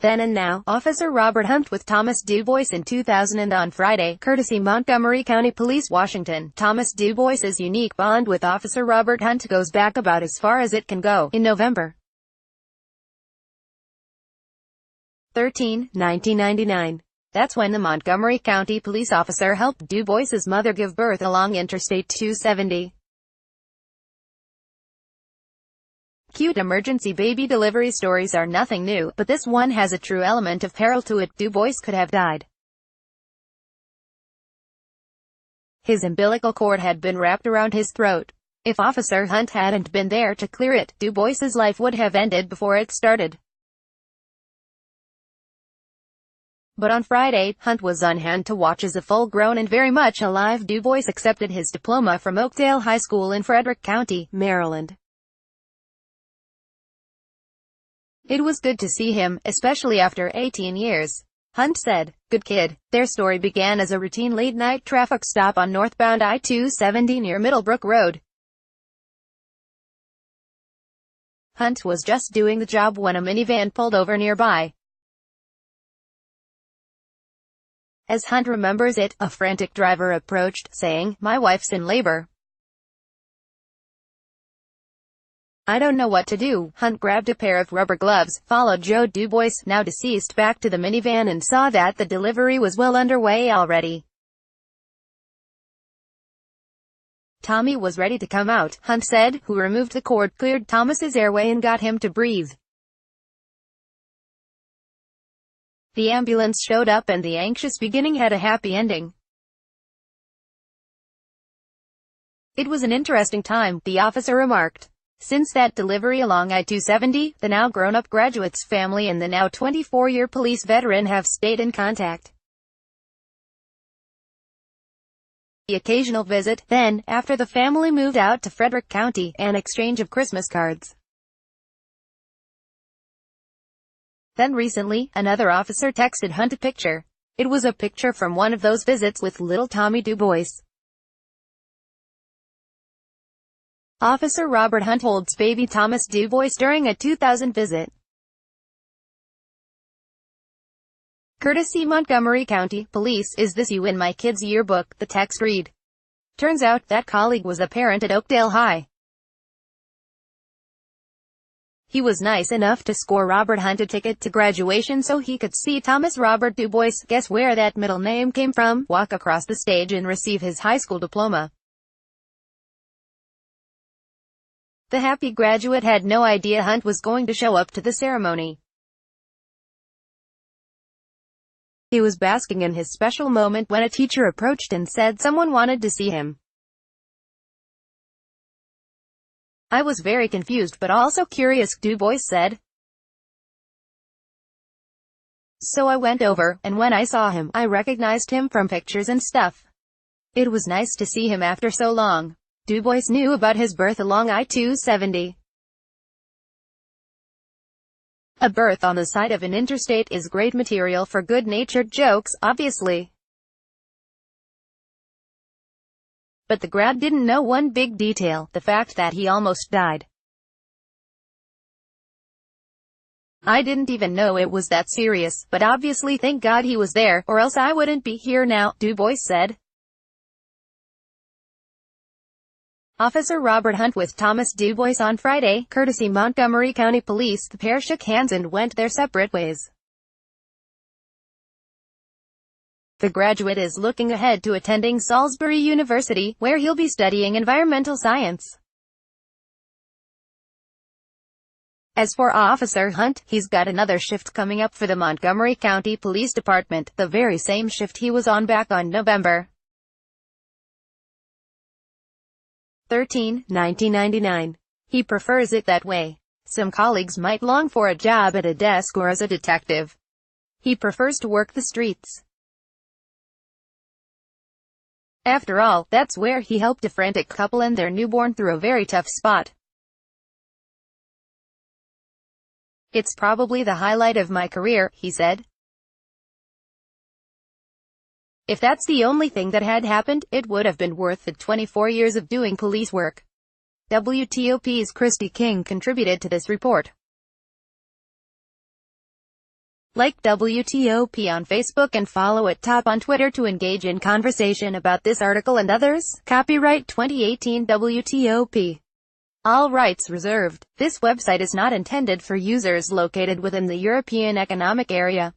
Then and Now, Officer Robert Hunt with Thomas DuBois in 2000 and on Friday, courtesy Montgomery County Police, Washington. Thomas DuBois's unique bond with Officer Robert Hunt goes back about as far as it can go. In November 13, 1999. That's when the Montgomery County police officer helped DuBois's mother give birth along Interstate 270. Cute emergency baby delivery stories are nothing new, but this one has a true element of peril to it. DuBois could have died. His umbilical cord had been wrapped around his throat. If Officer Hunt hadn't been there to clear it, DuBois's life would have ended before it started. But on Friday, Hunt was on hand to watch as a full-grown and very much alive DuBois accepted his diploma from Oakdale High School in Frederick County, Maryland. It was good to see him, especially after 18 years. Hunt said, "Good kid." Their story began as a routine late-night traffic stop on northbound I-270 near Middlebrook Road. Hunt was just doing the job when a minivan pulled over nearby. As Hunt remembers it, a frantic driver approached, saying, "My wife's in labor. I don't know what to do." Hunt grabbed a pair of rubber gloves, followed Joe DuBois, now deceased, back to the minivan and saw that the delivery was well underway already. Tommy was ready to come out, Hunt said, who removed the cord, cleared Thomas's airway and got him to breathe. The ambulance showed up and the anxious beginning had a happy ending. "It was an interesting time," the officer remarked. Since that delivery along I-270, the now grown-up graduate's family and the now 24-year police veteran have stayed in contact. The occasional visit, then, after the family moved out to Frederick County, an exchange of Christmas cards. Then recently, another officer texted Hunt a picture. It was a picture from one of those visits with little Tommy DuBois. Officer Robert Hunt holds baby Thomas DuBois during a 2000 visit. Courtesy Montgomery County Police. "Is this you in my kid's yearbook?" the text read. Turns out, that colleague was a parent at Oakdale High. He was nice enough to score Robert Hunt a ticket to graduation so he could see Thomas Robert DuBois, guess where that middle name came from, walk across the stage and receive his high school diploma. The happy graduate had no idea Hunt was going to show up to the ceremony. He was basking in his special moment when a teacher approached and said someone wanted to see him. "I was very confused but also curious," DuBois said. "So I went over, and when I saw him, I recognized him from pictures and stuff. It was nice to see him after so long." DuBois knew about his birth along I-270. A birth on the side of an interstate is great material for good-natured jokes, obviously. But the grad didn't know one big detail, the fact that he almost died. "I didn't even know it was that serious, but obviously thank God he was there, or else I wouldn't be here now," DuBois said. Officer Robert Hunt with Thomas DuBois on Friday, courtesy Montgomery County Police. The pair shook hands and went their separate ways. The graduate is looking ahead to attending Salisbury University, where he'll be studying environmental science. As for Officer Hunt, he's got another shift coming up for the Montgomery County Police Department, the very same shift he was on back on November 13, 1999. He prefers it that way. Some colleagues might long for a job at a desk or as a detective. He prefers to work the streets. After all, that's where he helped a frantic couple and their newborn through a very tough spot. "It's probably the highlight of my career," he said. "If that's the only thing that had happened, it would have been worth the 24 years of doing police work." WTOP's Christy King contributed to this report. Like WTOP on Facebook and follow at Top on Twitter to engage in conversation about this article and others. Copyright 2018 WTOP. All rights reserved. This website is not intended for users located within the European Economic Area.